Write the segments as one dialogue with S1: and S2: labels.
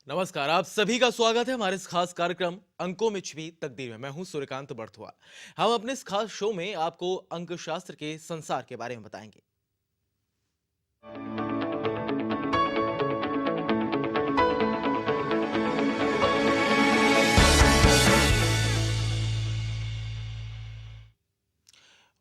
S1: नमस्कार, आप सभी का स्वागत है हमारे इस खास कार्यक्रम अंकों में छिपी तकदीर में। मैं हूं सूर्यकांत बड़थुआ। हम अपने इस खास शो में आपको अंक शास्त्र के संसार के बारे में बताएंगे।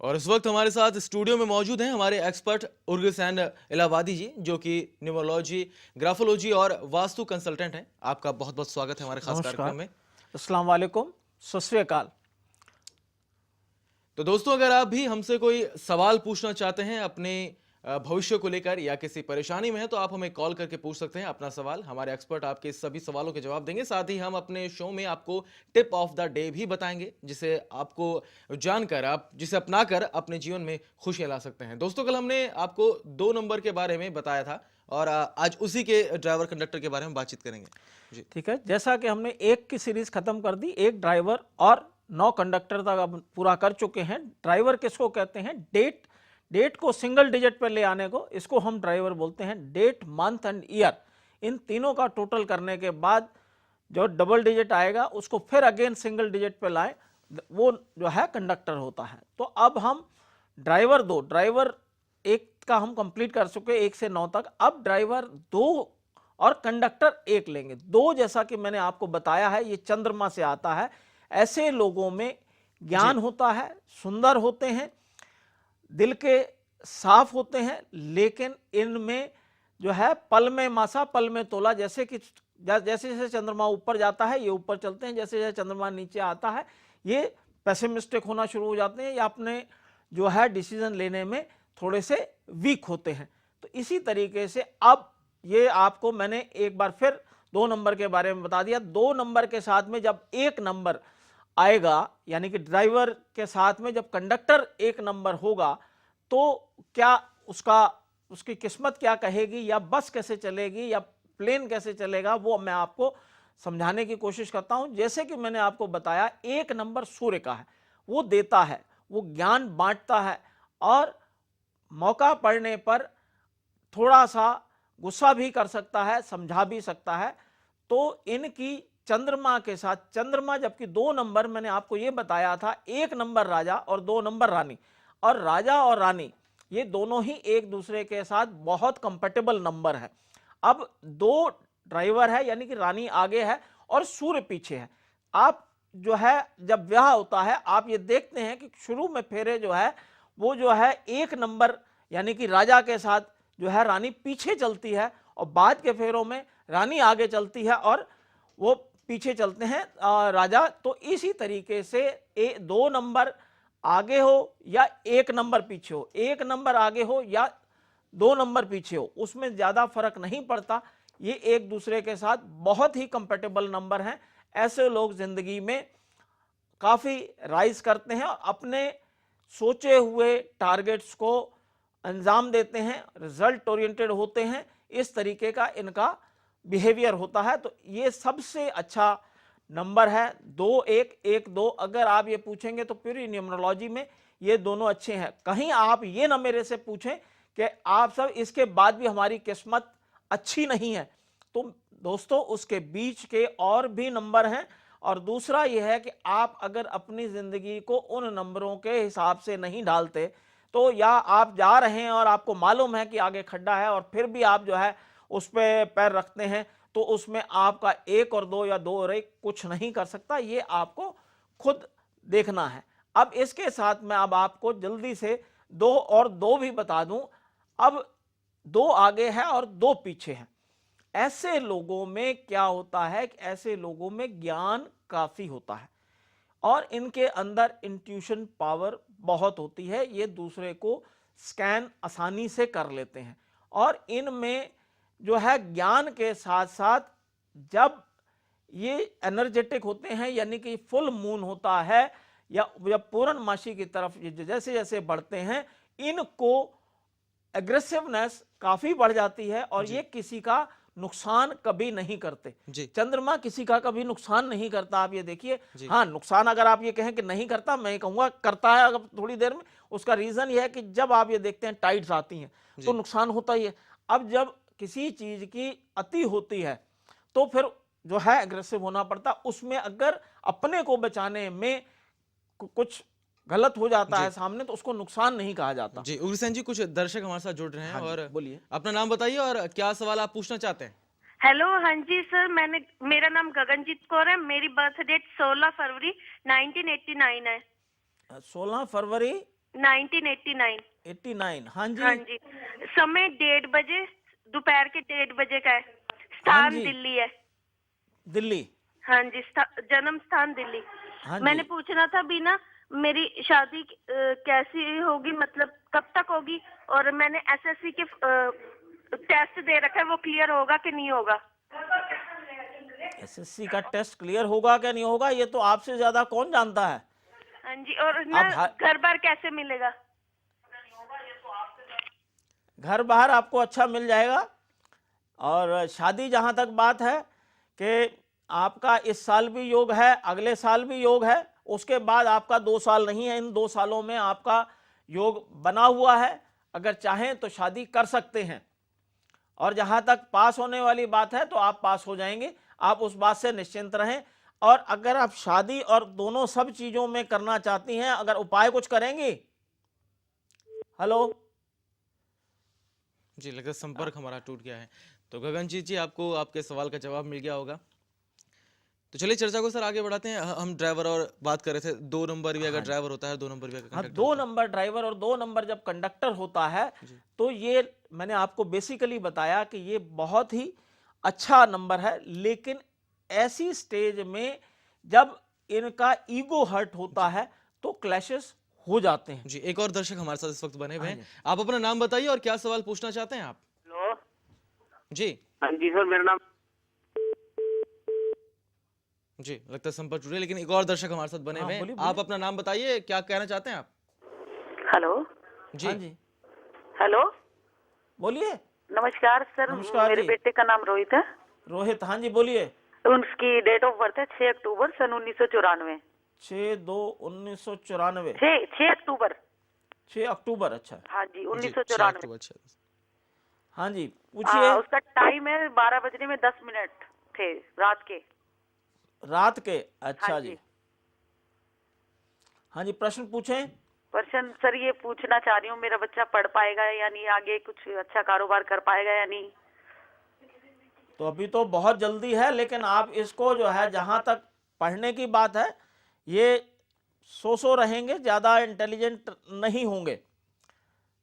S1: और इस वक्त हमारे साथ स्टूडियो में मौजूद हैं हमारे एक्सपर्ट उर्गसैन इलाहाबादी जी, जो कि न्यूमरोलॉजी, ग्राफोलॉजी और वास्तु कंसल्टेंट हैं। आपका बहुत बहुत स्वागत है हमारे खास
S2: नमस्कार,
S1: कार्यक्रम में।
S2: अस्सलाम वालेकुम, सत श्री अकाल।
S1: तो दोस्तों, अगर आप भी हमसे कोई सवाल पूछना चाहते हैं अपने भविष्य को लेकर या किसी परेशानी में है, तो आप हमें कॉल करके पूछ सकते हैं अपना सवाल। हमारे एक्सपर्ट आपके सभी सवालों के जवाब देंगे। साथ ही हम अपने शो में आपको टिप ऑफ द डे भी बताएंगे, जिसे आपको जानकर, आप जिसे अपनाकर अपने जीवन में खुशियां ला सकते हैं। दोस्तों, कल हमने आपको 2 नंबर के बारे में बताया था और आज उसी के ड्राइवर कंडक्टर के बारे में बातचीत करेंगे जी।
S2: ठीक है, जैसा कि हमने एक की सीरीज खत्म कर दी, एक ड्राइवर और 9 कंडक्टर तक अब पूरा कर चुके हैं। ड्राइवर किसको कहते हैं? डेट को सिंगल डिजिट पर ले आने को, इसको हम ड्राइवर बोलते हैं। डेट, मंथ एंड ईयर, इन तीनों का टोटल करने के बाद जो डबल डिजिट आएगा उसको फिर अगेन सिंगल डिजिट पे लाएं, वो जो है कंडक्टर होता है। तो अब हम ड्राइवर एक का हम कंप्लीट कर चुके 1 से 9 तक। अब ड्राइवर 2 और कंडक्टर 1 लेंगे। 2, जैसा कि मैंने आपको बताया है, ये चंद्रमा से आता है। ऐसे लोगों में ज्ञान होता है, सुंदर होते हैं, दिल के साफ होते हैं, लेकिन इनमें जो है पल में मासा पल में तोला, जैसे कि जैसे जैसे चंद्रमा ऊपर जाता है ये ऊपर चलते हैं, जैसे जैसे चंद्रमा नीचे आता है ये पेसिमिस्टिक होना शुरू हो जाते हैं या अपने जो है डिसीजन लेने में थोड़े से वीक होते हैं। तो इसी तरीके से अब ये आपको मैंने एक बार फिर 2 नंबर के बारे में बता दिया। 2 नंबर के साथ में जब 1 नंबर आएगा, यानी कि ड्राइवर के साथ में जब कंडक्टर 1 नंबर होगा, तो क्या उसकी किस्मत क्या कहेगी, या बस कैसे चलेगी या प्लेन कैसे चलेगा, वो मैं आपको समझाने की कोशिश करता हूं। जैसे कि मैंने आपको बताया, 1 नंबर सूर्य का है, वो देता है, वो ज्ञान बांटता है और मौका पड़ने पर थोड़ा सा गुस्सा भी कर सकता है, समझा भी सकता है। तो इनकी चंद्रमा के साथ, चंद्रमा जबकि 2 नंबर मैंने आपको ये बताया था, 1 नंबर राजा और 2 नंबर रानी, और राजा और रानी ये दोनों ही एक दूसरे के साथ बहुत कंपेटेबल नंबर है। अब 2 ड्राइवर है, यानी कि रानी आगे है और सूर्य पीछे है। आप जो है जब ब्याह होता है, आप ये देखते हैं कि शुरू में फेरे जो है वो जो है 1 नंबर यानी कि राजा के साथ जो है रानी पीछे चलती है, और बाद के फेरों में रानी आगे चलती है और वो पीछे चलते हैं राजा। तो इसी तरीके से 2 नंबर आगे हो या 1 नंबर पीछे हो, 1 नंबर आगे हो या 2 नंबर पीछे हो, उसमें ज़्यादा फर्क नहीं पड़ता। ये एक दूसरे के साथ बहुत ही कंपेटेबल नंबर हैं। ऐसे लोग जिंदगी में काफ़ी राइज करते हैं और अपने सोचे हुए टारगेट्स को अंजाम देते हैं, रिजल्ट ओरिएंटेड होते हैं। इस तरीके का इनका बिहेवियर होता है। तो ये सबसे अच्छा नंबर है 2 1 1 2। अगर आप ये पूछेंगे तो पूरी न्यूमरोलॉजी में ये दोनों अच्छे हैं। कहीं आप ये ना मेरे से पूछें कि आप सब इसके बाद भी हमारी किस्मत अच्छी नहीं है। तो दोस्तों, उसके बीच के और भी नंबर हैं। और दूसरा यह है कि आप अगर अपनी ज़िंदगी को उन नंबरों के हिसाब से नहीं ढालते, तो या आप जा रहे हैं और आपको मालूम है कि आगे खड्डा है और फिर भी आप जो है उस पर पैर रखते हैं, तो उसमें आपका 1 और 2 या 2 और 1 कुछ नहीं कर सकता। ये आपको खुद देखना है। अब इसके साथ मैं अब आपको जल्दी से 2 और 2 भी बता दूं। अब 2 आगे है और 2 पीछे है। ऐसे लोगों में क्या होता है कि ऐसे लोगों में ज्ञान काफ़ी होता है और इनके अंदर इंट्यूशन पावर बहुत होती है। ये दूसरे को स्कैन आसानी से कर लेते हैं और इनमें जो है ज्ञान के साथ साथ जब ये एनर्जेटिक होते हैं, यानी कि फुल मून होता है या जब पूर्णमासी की तरफ जैसे जैसे बढ़ते हैं, इनको एग्रेसिवनेस काफ़ी बढ़ जाती है और ये किसी का नुकसान कभी नहीं करते। चंद्रमा किसी का कभी नुकसान नहीं करता। आप ये देखिए, हाँ, नुकसान अगर आप ये कहें कि नहीं करता, मैं कहूँगा करता है अगर थोड़ी देर में। उसका रीज़न ये है कि जब आप ये देखते हैं टाइड्स आती हैं तो नुकसान होता ही है। अब जब किसी चीज़ की अति होती है तो फिर जो है एग्रेसिव होना पड़ता। उसमें अगर अपने को बचाने में कुछ गलत हो जाता है सामने तो उसको नुकसान नहीं कहा जाता।
S1: जी उग्रसेन जी, कुछ दर्शक हमारे साथ जुड़ रहे हैं।
S2: हाँ जी,
S1: और
S2: बोलिए।
S1: अपना नाम बताइए और क्या सवाल आप पूछना चाहते हैं।
S3: हेलो, हाँ जी सर, मेरा नाम गगनजीत कौर है। मेरी बर्थ डेट 16 फरवरी 1989 है।
S2: 16 फरवरी
S3: 1989।
S2: 89। हाँ जी।
S3: हाँ जी। समय 1:30 बजे, दोपहर के 1:30 बजे का है।
S2: हाँ
S3: स्थान
S2: जी।
S3: दिल्ली है।
S2: दिल्ली।
S3: हाँ जी, जन्म स्थान दिल्ली।
S2: हाँ
S3: मैंने
S2: जी।
S3: पूछना था भी ना, मेरी शादी कैसी होगी, मतलब कब तक होगी, और मैंने एसएससी के टेस्ट दे रखा है, वो क्लियर होगा कि नहीं होगा।
S2: एसएससी का टेस्ट क्लियर होगा क्या नहीं होगा ये तो आपसे ज्यादा कौन जानता है।
S3: हाँ जी, और ना घर बार कैसे मिलेगा।
S2: घर बाहर आपको अच्छा मिल जाएगा। और शादी जहां तक बात है कि आपका इस साल भी योग है, अगले साल भी योग है, उसके बाद आपका 2 साल नहीं है। इन 2 सालों में आपका योग बना हुआ है, अगर चाहें तो शादी कर सकते हैं। और जहां तक पास होने वाली बात है तो आप पास हो जाएंगे, आप उस बात से निश्चिंत रहें। और अगर आप शादी और दोनों सब चीजों में करना चाहती हैं, अगर उपाय कुछ करेंगी। हेलो
S1: जी, लगता है संपर्क हमारा टूट गया है। तो गगनजीत जी, आपको आपके सवाल का जवाब मिल गया होगा। तो चलिए चर्चा को सर आगे बढ़ाते हैं। हम ड्राइवर और बात कर रहे थे, 2 नंबर भी अगर ड्राइवर होता है, 2 नंबर भी अगर
S2: हाँ,
S1: कंडक्टर
S2: 2
S1: होता है।
S2: नंबर ड्राइवर और 2 नंबर जब कंडक्टर होता है तो ये मैंने आपको बेसिकली बताया कि ये बहुत ही अच्छा नंबर है। लेकिन ऐसी स्टेज में जब इनका ईगो हर्ट होता है तो क्लैशेस हो जाते हैं।
S1: जी, एक और दर्शक हमारे साथ इस वक्त बने हुए हैं। आप अपना नाम बताइए और क्या सवाल पूछना चाहते हैं आप।
S4: हेलो।
S1: जी
S4: हाँ जी सर, मेरा नाम।
S1: जी, लगता है संपर्क टूटे, लेकिन एक और दर्शक हमारे साथ बने हुए हैं।
S2: बोलिए,
S1: आप अपना नाम बताइए, क्या कहना चाहते हैं आप।
S3: हेलो।
S1: जी
S2: हाँ जी,
S3: हेलो,
S2: बोलिए।
S3: नमस्कार सर।
S2: नमस्कार
S3: मेरे
S2: जी।
S3: बेटे का नाम रोहित है।
S2: रोहित, हाँ जी बोलिए।
S3: उनकी डेट ऑफ बर्थ है 6 अक्टूबर सन 1994।
S2: 6/2/1994।
S3: 6 अक्टूबर।
S2: 6 अक्टूबर, अच्छा।
S3: हाँ जी,
S1: जी,
S3: 1994।
S1: अक्टूबर 6।
S2: हाँ जी, पूछिए।
S3: उसका टाइम है 12 बजने में 10 मिनट थे रात के।
S2: रात के, अच्छा
S3: हाँ
S2: जी।
S3: जी।
S2: हाँ जी, प्रश्न पूछें।
S3: प्रश्न सर ये पूछना चाह रही हूँ, मेरा बच्चा पढ़ पाएगा या नहीं, आगे कुछ अच्छा कारोबार कर पाएगा या नहीं।
S2: तो अभी तो बहुत जल्दी है, लेकिन आप इसको जो है जहां तक पढ़ने की बात है, ये सो रहेंगे, ज़्यादा इंटेलिजेंट नहीं होंगे।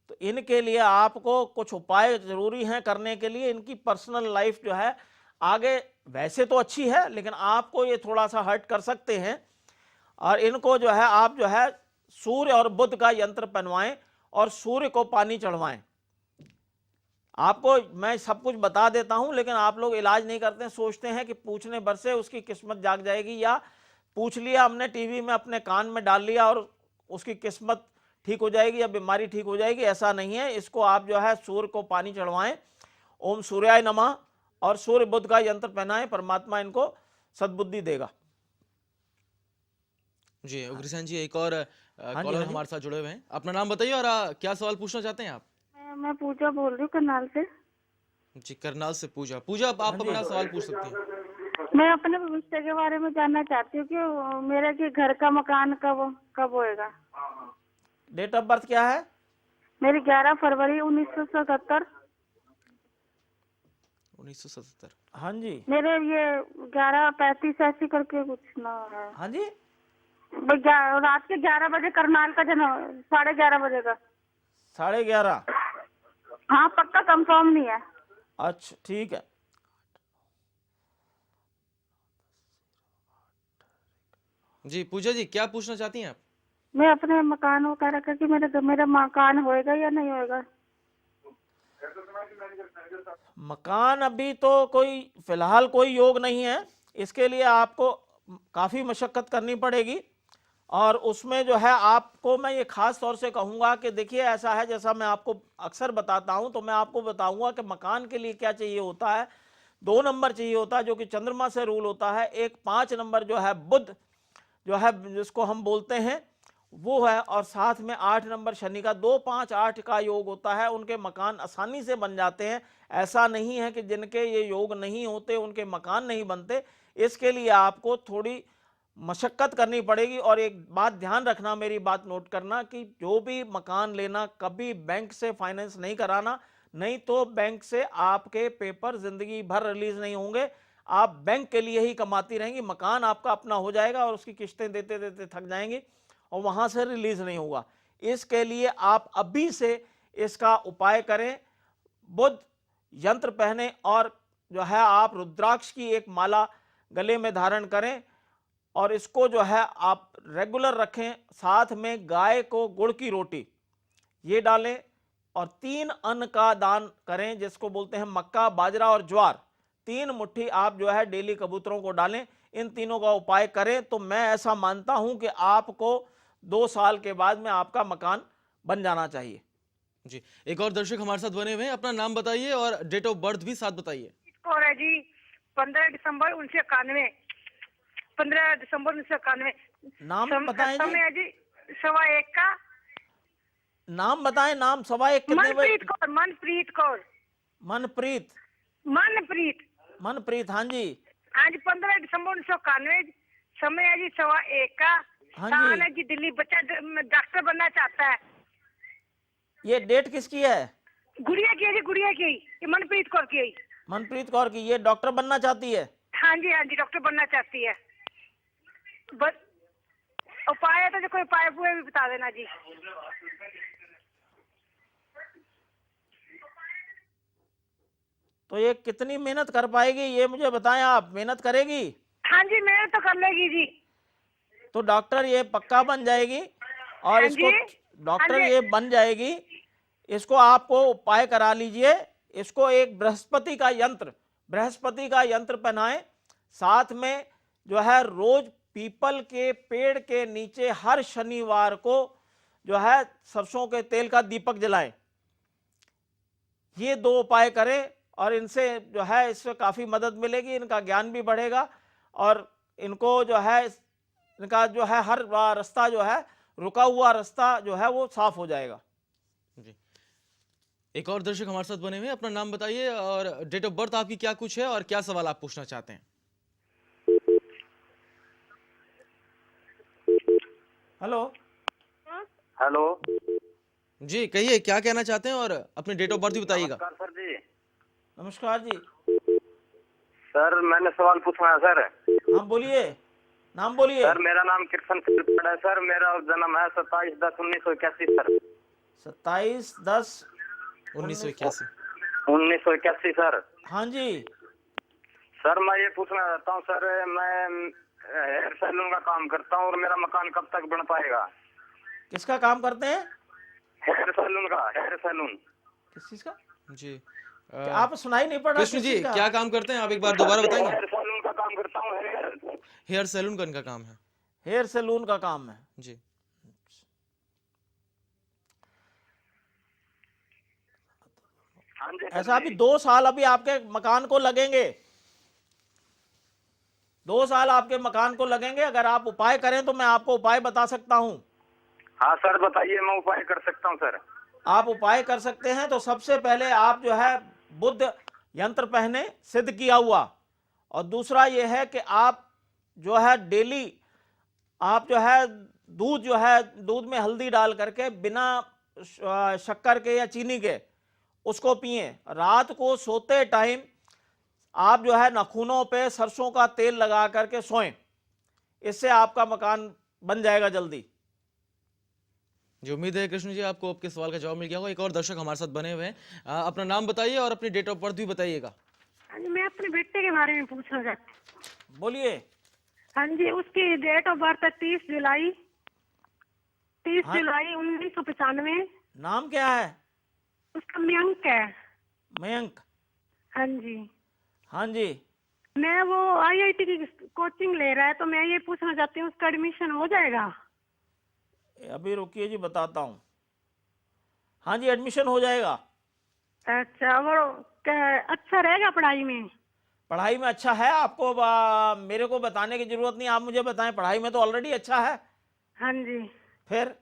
S2: तो इनके लिए आपको कुछ उपाय ज़रूरी हैं करने के लिए। इनकी पर्सनल लाइफ जो है आगे वैसे तो अच्छी है, लेकिन आपको ये थोड़ा सा हर्ट कर सकते हैं। और इनको जो है आप जो है सूर्य और बुध का यंत्र पहनवाएं और सूर्य को पानी चढ़वाएं। आपको मैं सब कुछ बता देता हूं, लेकिन आप लोग इलाज नहीं करते हैं, सोचते हैं कि पूछने भर से उसकी किस्मत जाग जाएगी, या पूछ लिया हमने टीवी में, अपने कान में डाल लिया और उसकी किस्मत ठीक हो जाएगी या बीमारी ठीक हो जाएगी। ऐसा नहीं है। इसको आप जो है सूर्य को पानी चढ़वाएं, ओम सूर्याय नमः, और सूर्य बुध का यंत्र पहनाएं, परमात्मा इनको सद्बुद्धि देगा।
S1: जी उग्रसेन जी, एक और
S2: हाँ जी,
S1: कॉलर
S2: हाँ जी।
S1: हमारे साथ जुड़े हुए हैं। अपना नाम बताइए और क्या सवाल पूछना चाहते हैं आप।
S3: मैं पूजा बोल रही हूँ करनाल से।
S1: जी, करनाल से पूजा। पूजा, आप अपना सवाल पूछ सकती हैं।
S3: मैं अपने भविष्य के बारे में जानना चाहती हूँ कि मेरा कि घर का मकान कब होएगा।
S2: डेट ऑफ बर्थ क्या है?
S3: मेरी 11 फरवरी 1977।
S1: 1977।
S2: हाँ जी।
S3: मेरे ये 11:35 ऐसी करके कुछ ना है।
S2: हाँ जी,
S3: रात के 11 बजे करनाल का जन्म, 11:30 बजे का।
S2: 11:30।
S3: हाँ, पक्का कंफर्म नहीं है।
S2: अच्छा, ठीक है।
S1: जी पूजा जी, क्या पूछना चाहती हैं आप।
S3: मैं अपने मकान वो कह रखा कि मेरा मकान होएगा या नहीं होएगा।
S2: मकान अभी तो कोई फिलहाल कोई योग नहीं है। इसके लिए आपको काफ़ी मशक्क़त करनी पड़ेगी। और उसमें जो है आपको मैं ये ख़ास तौर से कहूँगा कि देखिए, ऐसा है, जैसा मैं आपको अक्सर बताता हूँ, तो मैं आपको बताऊँगा कि मकान के लिए क्या चाहिए होता है। 2 नंबर चाहिए होता है जो कि चंद्रमा से रूल होता है। एक 5 नंबर जो है बुध जो है, जिसको हम बोलते हैं, वो है, और साथ में 8 नंबर शनि का 2 5 8 का योग होता है। उनके मकान आसानी से बन जाते हैं। ऐसा नहीं है कि जिनके ये योग नहीं होते उनके मकान नहीं बनते। इसके लिए आपको थोड़ी मशक्कत करनी पड़ेगी। और एक बात ध्यान रखना, मेरी बात नोट करना, कि जो भी मकान लेना कभी बैंक से फाइनेंस नहीं कराना, नहीं तो बैंक से आपके पेपर जिंदगी भर रिलीज नहीं होंगे। आप बैंक के लिए ही कमाती रहेंगी, मकान आपका अपना हो जाएगा और उसकी किस्तें देते देते थक जाएंगी और वहां से रिलीज नहीं होगा। इसके लिए आप अभी से इसका उपाय करें। बुध यंत्र पहने और जो है आप रुद्राक्ष की एक माला गले में धारण करें और इसको जो है आप रेगुलर रखें। साथ में गाय को गुड़ की रोटी ये डालें और 3 अन्न का दान करें, जिसको बोलते हैं मक्का, बाजरा और ज्वार। 3 मुट्ठी आप जो है डेली कबूतरों को डालें। इन तीनों का उपाय करें तो मैं ऐसा मानता हूं कि आपको 2 साल के बाद में आपका मकान बन जाना चाहिए।
S1: जी, एक और दर्शक हमारे साथ बने हुए हैं। अपना नाम बताइए और डेट ऑफ बर्थ भी साथ बताइए।
S4: और है जी 15 दिसंबर 1991। 15 दिसंबर 1991।
S2: नाम बताएं जी।
S4: समय है जी 1:15 का।
S2: नाम बताएं। नाम 1:15 कितने बजे?
S4: मनप्रीत कौर। मनप्रीत कौर।
S2: मनप्रीत।
S4: मनप्रीत।
S2: मनप्रीत, हाँ जी।
S4: आज 15 दिसंबर 1991। समय है जी 1:15 का।
S2: हाँ
S4: साल
S2: जी।
S4: है जी दिल्ली। बच्चा डॉक्टर बनना चाहता है।
S2: ये डेट किसकी है?
S4: गुड़िया की है जी, गुड़िया की। ये मनप्रीत कौर की है।
S2: मनप्रीत कौर की। ये डॉक्टर बनना चाहती है?
S4: हाँ जी डॉक्टर बनना चाहती है। बस उपाय है तो जो कोई उपाय भी बता देना जी।
S2: तो ये कितनी मेहनत कर पाएगी ये मुझे बताएं। आप मेहनत करेगी?
S4: हाँ जी मेहनत तो कर लेगी जी।
S2: तो डॉक्टर ये पक्का बन जाएगी और
S4: हाँ
S2: इसको
S4: जी।
S2: डॉक्टर
S4: हाँ जी।
S2: ये बन जाएगी। इसको आपको उपाय करा लीजिए। इसको एक बृहस्पति का यंत्र पहनाएं। साथ में जो है रोज पीपल के पेड़ के नीचे हर शनिवार को जो है सरसों के तेल का दीपक जलाएं। ये 2 उपाय करें और इनसे जो है इससे काफ़ी मदद मिलेगी। इनका ज्ञान भी बढ़ेगा और इनको जो है इनका जो है हर रास्ता जो है रुका हुआ रास्ता जो है वो साफ हो जाएगा।
S1: जी, एक और दर्शक हमारे साथ बने हुए हैं। अपना नाम बताइए और डेट ऑफ बर्थ आपकी क्या कुछ है और क्या सवाल आप पूछना चाहते हैं।
S2: हेलो।
S5: हेलो
S1: जी, कहिए क्या कहना चाहते हैं और अपने डेट ऑफ बर्थ भी बताइएगा।
S5: नमस्कार सर जी।
S2: नमस्कार जी।
S5: सर मैंने सवाल पूछना है सर।
S2: हाँ बोलिए, नाम बोलिए।
S5: सर मेरा नाम कृष्ण त्रिपाठी है सर। मेरा जन्म है 27/10/1981 सर।
S2: 27/10/1981।
S5: 1981 सर।
S2: हाँ जी।
S5: सर मैं ये पूछना चाहता हूँ सर, मैं हेयर सैलून का काम करता हूँ और मेरा मकान कब तक बन पाएगा?
S2: किसका काम करते हैं?
S5: हेयर सैलून का। हेयर सैलून
S2: किस चीज का?
S1: जी,
S2: क्या आप सुनाई नहीं पड़ रहा?
S1: कृष्ण जी क्या काम करते हैं आप एक बार दोबारा बताएंगे?
S5: हेयर सैलून का काम करता हूँ।
S1: हेयर सैलून का इनका काम है।
S2: हेयर सैलून का काम है
S1: जी,
S5: हाँ जी।
S2: ऐसा अभी 2 साल अभी आपके मकान को लगेंगे। 2 साल आपके मकान को लगेंगे। अगर आप उपाय करें तो मैं आपको उपाय बता सकता हूं।
S5: हाँ सर बताइए, मैं उपाय कर सकता हूँ सर।
S2: आप उपाय कर सकते हैं तो सबसे पहले आप जो है बुद्ध यंत्र पहने सिद्ध किया हुआ, और दूसरा ये है कि आप जो है डेली आप जो है दूध में हल्दी डाल करके बिना शक्कर के या चीनी के उसको पिए। रात को सोते टाइम आप जो है नाखूनों पे सरसों का तेल लगा करके सोएं। इससे आपका मकान बन जाएगा जल्दी।
S1: जी, उम्मीद है कृष्ण जी आपको आपके सवाल का जवाब मिल गया होगा। एक और दर्शक हमारे साथ बने हुए हैं। अपना नाम बताइए और अपनी डेट ऑफ बर्थ भी बताइएगा।
S4: हाँ जी मैं अपने बेटे के बारे में पूछना चाहती हूँ।
S2: बोलिए।
S4: हाँ जी उसकी डेट ऑफ बर्थ है 30 जुलाई
S2: हाँ।
S4: 1995।
S2: नाम क्या है?
S4: उसका मयंक है।
S2: मयंक।
S4: हाँ जी।
S2: हाँ जी।
S4: मैं वो IIT की कोचिंग ले रहा है तो मैं ये पूछना चाहती हूँ उसका एडमिशन हो जाएगा?
S2: अभी रुकिए जी बताता हूँ। हाँ जी एडमिशन हो जाएगा।
S4: अच्छा वो अच्छा रहेगा पढ़ाई में?
S2: पढ़ाई में अच्छा है। आपको मेरे को बताने की जरूरत नहीं, आप मुझे बताएं। पढ़ाई में तो ऑलरेडी अच्छा है।
S4: हाँ जी।
S2: फिर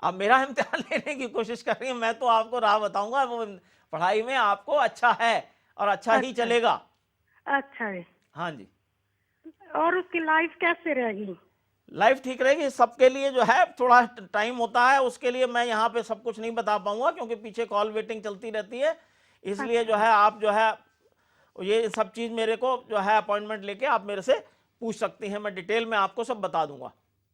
S2: आप मेरा इम्तिहान लेने की कोशिश कर रही हैं, मैं तो आपको राह बताऊंगा, वो पढ़ाई में आपको अच्छा है और अच्छा ही
S4: अच्छा।
S2: चलेगा।
S4: अच्छा जी।
S2: हाँ जी,
S4: और उसकी लाइफ कैसे रहेगी?
S2: लाइफ ठीक रहेगी सबके लिए। जो है थोड़ा टाइम होता है, उसके लिए मैं यहाँ पे सब कुछ नहीं बता पाऊंगा क्योंकि पीछे कॉल वेटिंग चलती रहती है। इसलिए जो है आप जो है ये सब चीज़ मेरे को जो है अपॉइंटमेंट लेके आप मेरे से पूछ सकती हैं, मैं डिटेल में आपको सब बता दूंगा।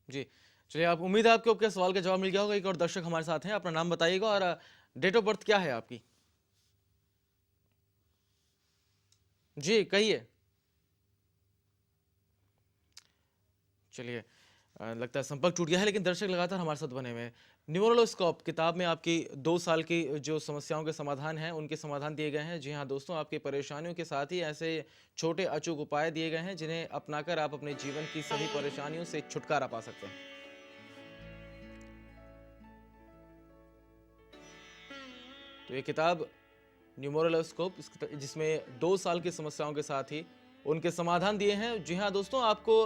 S1: जी, चलिए, आप उम्मीद है आपको आपके सवाल का जवाब मिल गया होगा। एक और दर्शक हमारे साथ हैं, अपना नाम बताइएगा और डेट ऑफ बर्थ क्या है आपकी? जी, कहिए। चलिए, लगता है संपर्क टूट गया है, लेकिन दर्शक लगातार हमारे साथ बने हुए हैं। न्यूमरोस्कोप किताब में आपकी 2 साल की जो समस्याओं के समाधान हैं, उनके समाधान दिए गए हैं। जी हाँ दोस्तों, आपकी परेशानियों के साथ ही ऐसे छोटे अचूक उपाय दिए गए हैं, जिन्हें अपनाकर आप अपने जीवन की सभी परेशानियों से छुटकारा पा सकते हैं। तो ये किताब न्यूमरोस्कोप, जिसमें 2 साल की समस्याओं के साथ ही उनके समाधान दिए हैं। जी हाँ दोस्तों, आपको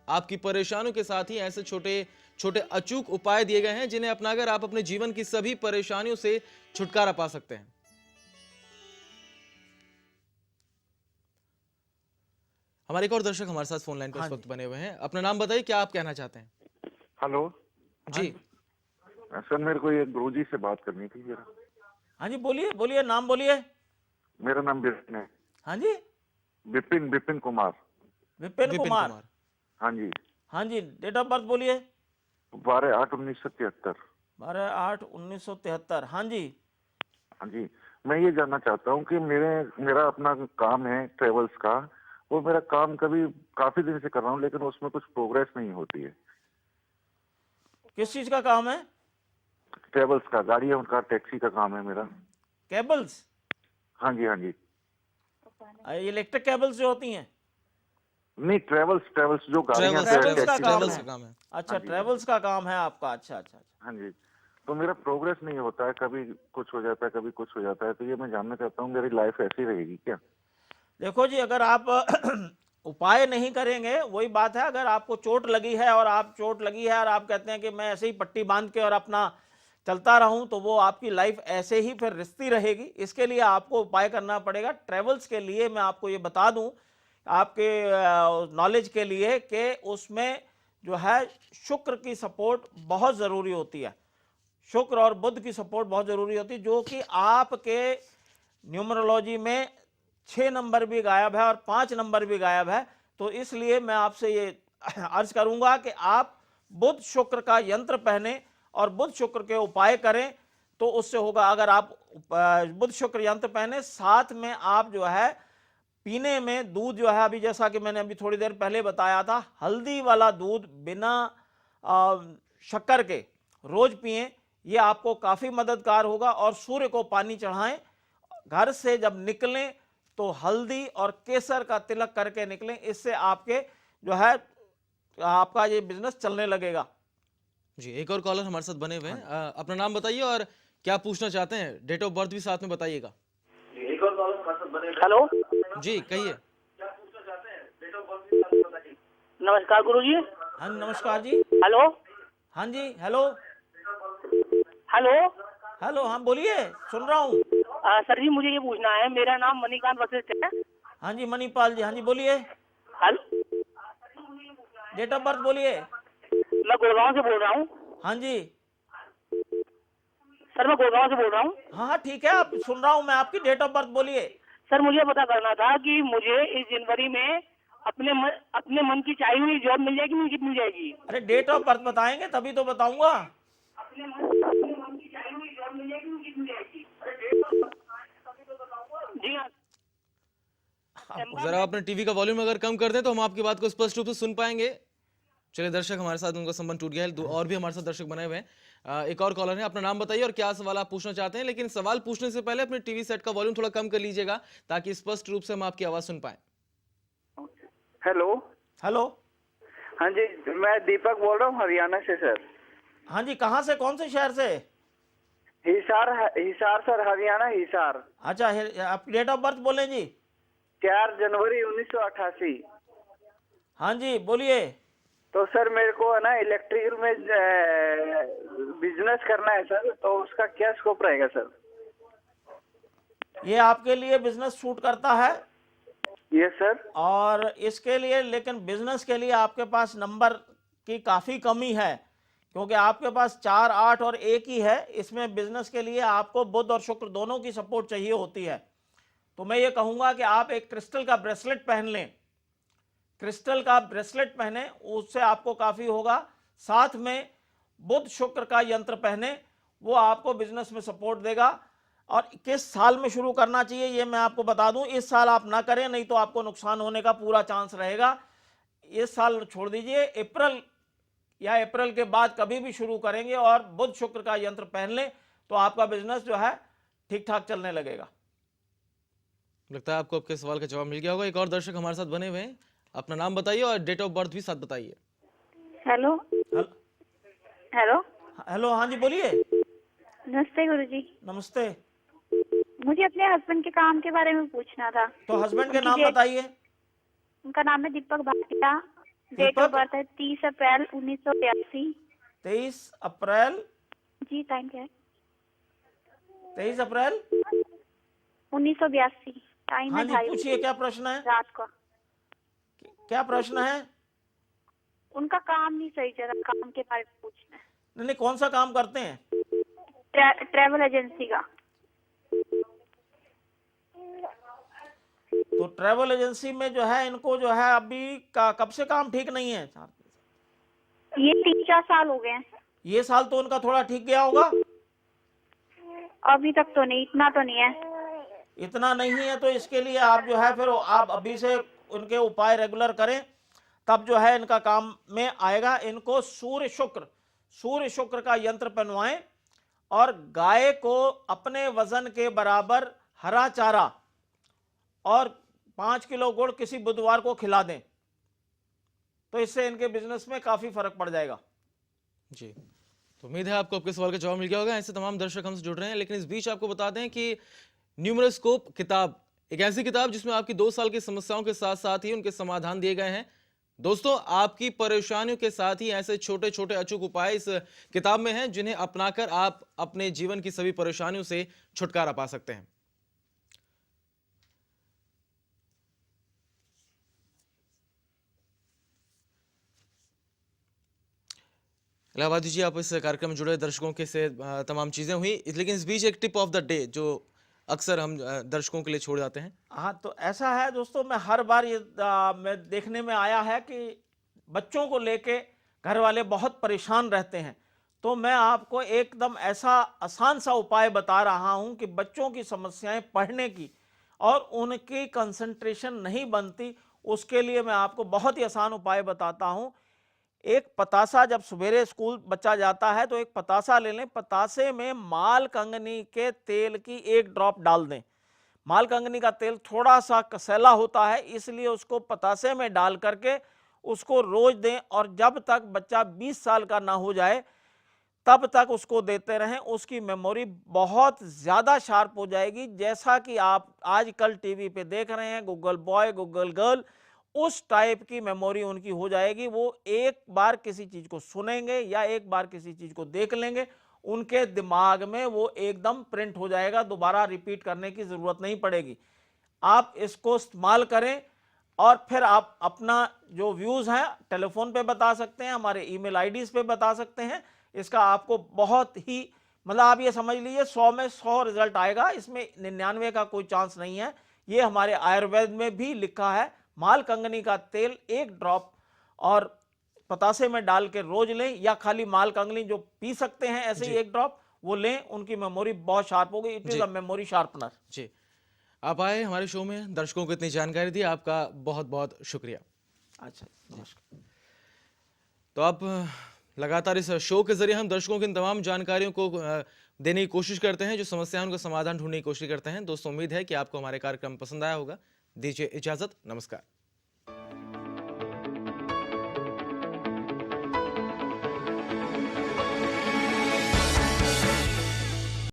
S1: आपकी परेशानियों के साथ ही ऐसे छोटे छोटे अचूक उपाय दिए गए हैं, जिन्हें अपनाकर आप अपने जीवन की सभी परेशानियों से छुटकारा पा सकते हैं। हमारे एक और दर्शक हमारे साथ फोन लाइन पर इस वक्त बने हुए हैं। अपना नाम बताइए, क्या आप कहना चाहते हैं?
S6: हेलो
S1: जी,
S6: सर, मेरे को एक गुरुजी से बात करनी थी जरा।
S2: हाँ जी, बोलिए बोलिए, नाम बोलिए।
S6: मेरा नाम विपिन है।
S2: हाँ जी,
S6: विपिन कुमार।
S2: विपिन
S1: विपिन
S2: कुमार।
S1: कुमार।
S6: हाँ जी।
S2: हाँ जी, डेट ऑफ बर्थ बोलिए।
S6: 12/8/1973।
S2: 12/8/1973। हाँ जी।
S6: हाँ जी, मैं ये जानना चाहता हूँ कि मेरा अपना काम है ट्रेवल्स का। वो मेरा काम काफी दिन से कर रहा हूँ, लेकिन उसमें कुछ प्रोग्रेस नहीं होती है।
S2: किस चीज का काम है?
S6: ट्रेवल्स का, गाड़ियों का, टैक्सी का काम है मेरा।
S2: केबल्स?
S6: हाँ जी, हाँ जी।
S2: इलेक्ट्रिक केबल्स जो होती हैं?
S6: नहीं, ट्रेवल्स जो गाड़ियाँ
S2: ट्रेवल्स का काम
S6: टैक्सी।
S2: है।
S1: काम है।
S2: अच्छा,
S6: हाँ जी।
S2: ट्रेवल्स का काम है आपका। अच्छा अच्छा अच्छा।
S6: हाँ जी, तो मेरा प्रोग्रेस नहीं होता है, कभी कुछ हो जाता है, कभी कुछ हो जाता है। तो ये मैं जानना चाहता हूँ, मेरी लाइफ ऐसी रहेगी क्या?
S2: देखो जी, अगर आप उपाय नहीं करेंगे, वही बात है, अगर आपको चोट लगी है और आप कहते हैं कि मैं ऐसे ही पट्टी बांध के और अपना चलता रहूं, तो वो आपकी लाइफ ऐसे ही फिर रिश्ती रहेगी। इसके लिए आपको उपाय करना पड़ेगा। ट्रेवल्स के लिए मैं आपको ये बता दूं, आपके नॉलेज के लिए, कि उसमें जो है शुक्र की सपोर्ट बहुत ज़रूरी होती है। शुक्र और बुध की सपोर्ट बहुत ज़रूरी होती है, जो कि आपके न्यूमरोलॉजी में 6 नंबर भी गायब है और 5 नंबर भी गायब है। तो इसलिए मैं आपसे ये अर्ज करूंगा कि आप बुध शुक्र का यंत्र पहने और बुध शुक्र के उपाय करें, तो उससे होगा। अगर आप बुध शुक्र यंत्र पहने, साथ में आप जो है पीने में दूध जो है, अभी जैसा कि मैंने अभी थोड़ी देर पहले बताया था, हल्दी वाला दूध बिना शक्कर के रोज पिएं, ये आपको काफ़ी मददगार होगा। और सूर्य को पानी चढ़ाएं। घर से जब निकलें तो हल्दी और केसर का तिलक करके निकलें। इससे आपके जो है आपका ये बिजनेस चलने लगेगा।
S1: जी, एक और कॉलर हमारे साथ बने हुए हैं। अपना नाम बताइए और क्या पूछना चाहते हैं, डेट ऑफ बर्थ भी साथ में बताइएगा।
S7: हेलो
S1: जी, कहिए।
S7: नमस्कार गुरुजी।
S2: हाँ नमस्कार जी।
S7: हेलो
S2: हाँ जी, हेलो
S7: हेलो
S2: हेलो, हाँ बोलिए, सुन रहा हूँ।
S7: सर जी, मुझे ये पूछना है, मेरा नाम मणिकांत वशिष्ठ है।
S2: हाँ जी, मणिपाल जी। हाँ जी, बोलिए,
S7: हेलो,
S2: डेट ऑफ बर्थ बोलिए।
S7: मैं गुड़गांव से बोल रहा हूँ।
S2: हाँ जी।
S7: सर, मैं गुड़गांव से बोल रहा हूँ।
S2: हाँ हाँ, ठीक है, आप सुन रहा हूँ मैं आपकी। डेट ऑफ बर्थ बोलिए।
S7: सर, मुझे पता करना था कि मुझे इस जनवरी में अपने मन की चाहिए हुई जॉब मिल जाएगी, मुझे मिल जाएगी।
S2: अरे डेट ऑफ बर्थ बताएंगे तभी तो बताऊंगा।
S7: अपने मन की चाहिए हुई जॉब मिल जाएगी, मुझे मिल जाएगी। जी हाँ।
S1: जरा अपने टीवी का वॉल्यूम अगर कम कर दें तो हम आपकी बात को स्पष्ट रूप से सुन पाएंगे। चलिए, दर्शक हमारे साथ, उनका संबंध टूट गया है। और भी हमारे साथ दर्शक बने हुए हैं। एक और कॉलर है, अपना नाम बताइए और क्या सवाल आप पूछना चाहते हैं। लेकिन सवाल पूछने से पहले अपने टीवी सेट का वॉल्यूम थोड़ा कम कर लीजिएगा, ताकि स्पष्ट रूप से हम आपकी आवाज सुन पाए।
S5: हेलो।
S2: हेलो।
S5: हाँ जी, मैं दीपक बोल रहा हूँ हरियाणा से सर।
S2: हाँ जी, कहाँ से, कौन से शहर से?
S5: हिसार सर, हरियाणा हिसार।
S2: अच्छा, आप डेट ऑफ बर्थ बोले जी।
S5: 4 जनवरी 1988।
S2: हाँ जी, बोलिए।
S8: तो सर मेरे को है ना इलेक्ट्रिकल में बिजनेस करना है सर, तो उसका क्या स्कोप रहेगा सर?
S2: ये आपके लिए बिजनेस सूट करता है
S8: यस सर।
S2: और इसके लिए, लेकिन बिजनेस के लिए आपके पास नंबर की काफ़ी कमी है, क्योंकि आपके पास 4, 8 और 1 ही है। इसमें बिजनेस के लिए आपको बुध और शुक्र दोनों की सपोर्ट चाहिए होती है। तो मैं ये कहूँगा कि आप एक क्रिस्टल का ब्रेसलेट पहन लें, क्रिस्टल का ब्रेसलेट पहने, उससे आपको काफ़ी होगा। साथ में बुध शुक्र का यंत्र पहने, वो आपको बिजनेस में सपोर्ट देगा। और किस साल में शुरू करना चाहिए ये मैं आपको बता दूं, इस साल आप ना करें, नहीं तो आपको नुकसान होने का पूरा चांस रहेगा। इस साल छोड़ दीजिए, अप्रैल या अप्रैल के बाद कभी भी शुरू करेंगे और बुध शुक्र का यंत्र पहन लें तो आपका बिजनेस जो है ठीक ठाक चलने लगेगा।
S1: लगता है आपको आपके सवाल का जवाब मिल गया होगा। एक और दर्शक हमारे साथ बने हुए हैं, अपना नाम बताइए और डेट ऑफ बर्थ भी साथ बताइए।
S3: हेलो
S2: हेल-
S3: हेलो
S2: हेलो, हाँ जी बोलिए।
S3: नमस्ते गुरुजी।
S2: नमस्ते।
S3: मुझे अपने हस्बैंड के काम के बारे में पूछना था।
S2: तो हस्बैंड के नाम बताइए।
S3: उनका नाम है Deepak Bhatia. Date
S2: Deepak?
S3: Of birth है 30 अप्रैल 1982।
S2: 23 अप्रैल
S3: जी टाइम क्या है?
S2: 23 अप्रैल
S3: 1982 टाइम
S2: हाँ
S3: है
S2: जी,
S3: 2:30
S2: पूछिए क्या प्रश्न है?
S3: रात को।
S2: क्या प्रश्न है?
S3: उनका काम नहीं सही चल रहा, काम के बारे में पूछना है।
S2: नहीं, कौन सा काम करते हैं?
S3: ट्रैवल एजेंसी का।
S2: तो ट्रैवल एजेंसी में जो है इनको जो है अभी कब से काम ठीक नहीं है?
S3: ये 3-4 साल हो गए हैं।
S2: ये साल तो उनका थोड़ा ठीक गया होगा।
S3: अभी तक तो नहीं, इतना तो नहीं है।
S2: इतना नहीं है तो इसके लिए आप जो है फिर आप अभी से उनके उपाय रेगुलर करें, तब जो है इनका काम में आएगा। इनको सूर्य शुक्र का यंत्र पहनवाएं और गाय को अपने वजन के बराबर हरा चारा और 5 किलो गुड़ किसी बुधवार को खिला दें, तो इससे इनके बिजनेस में काफी फर्क पड़ जाएगा।
S1: जी, तो उम्मीद है आपको आपके सवाल का जवाब मिल गया होगा। ऐसे तमाम दर्शक हमसे जुड़ रहे हैं, लेकिन इस बीच आपको बता दें कि न्यूमरोस्कोप किताब एक ऐसी किताब जिसमें आपकी 2 साल की समस्याओं के साथ साथ ही उनके समाधान दिए गए हैं। दोस्तों, आपकी परेशानियों के साथ ही ऐसे छोटे छोटे अचूक उपाय इस किताब में हैं, जिन्हें अपनाकर आप अपने जीवन की सभी परेशानियों से छुटकारा पा सकते हैं। इलाहाबादी जी, आप इस कार्यक्रम में जुड़े दर्शकों के से तमाम चीजें हुई, लेकिन इस बीच एक टिप ऑफ द डे जो अक्सर हम दर्शकों के लिए छोड़ जाते हैं।
S2: हाँ, तो ऐसा है दोस्तों, मैं हर बार ये मैं देखने में आया है कि बच्चों को लेके घर वाले बहुत परेशान रहते हैं। तो मैं आपको एकदम ऐसा आसान सा उपाय बता रहा हूं कि बच्चों की समस्याएं पढ़ने की और उनकी कंसंट्रेशन नहीं बनती, उसके लिए मैं आपको बहुत ही आसान उपाय बताता हूं। एक पतासा, जब सवेरे स्कूल बच्चा जाता है तो एक पतासा ले लें, पतासे में माल कंगनी के तेल की 1 ड्रॉप डाल दें। माल कंगनी का तेल थोड़ा सा कसैला होता है, इसलिए उसको पतासे में डाल करके उसको रोज दें और जब तक बच्चा 20 साल का ना हो जाए तब तक उसको देते रहें। उसकी मेमोरी बहुत ज़्यादा शार्प हो जाएगी। जैसा कि आप आजकल टीवी पे देख रहे हैं, गूगल बॉय, गूगल गर्ल, उस टाइप की मेमोरी उनकी हो जाएगी। वो एक बार किसी चीज़ को सुनेंगे या एक बार किसी चीज़ को देख लेंगे, उनके दिमाग में वो एकदम प्रिंट हो जाएगा, दोबारा रिपीट करने की ज़रूरत नहीं पड़ेगी। आप इसको इस्तेमाल करें और फिर आप अपना जो व्यूज़ हैं टेलीफोन पे बता सकते हैं, हमारे ईमेल आईडीज़ पे बता सकते हैं। इसका आपको बहुत ही, मतलब आप ये समझ लीजिए 100 में 100 रिजल्ट आएगा, इसमें 99 का कोई चांस नहीं है। ये हमारे आयुर्वेद में भी लिखा है। माल कंगनी का तेल 1 ड्रॉप और पतासे में डाल के रोज लें, या खाली माल कंगनी जो पी सकते हैं ऐसे ही 1 ड्रॉप वो लें, उनकी मेमोरी बहुत शार्प होगी। It is a memory sharpener.
S1: जी, आप आए हमारे शो में, दर्शकों को इतनी जानकारी दी, आपका बहुत बहुत शुक्रिया।
S2: अच्छा, नमस्कार।
S1: तो आप लगातार इस शो के जरिए हम दर्शकों की इन तमाम जानकारियों को देने की कोशिश करते हैं, जो समस्या है उनका समाधान ढूंढने की कोशिश करते हैं। दोस्तों, उम्मीद है कि आपको हमारे कार्यक्रम पसंद आया होगा। दीजिए इजाजत, नमस्कार।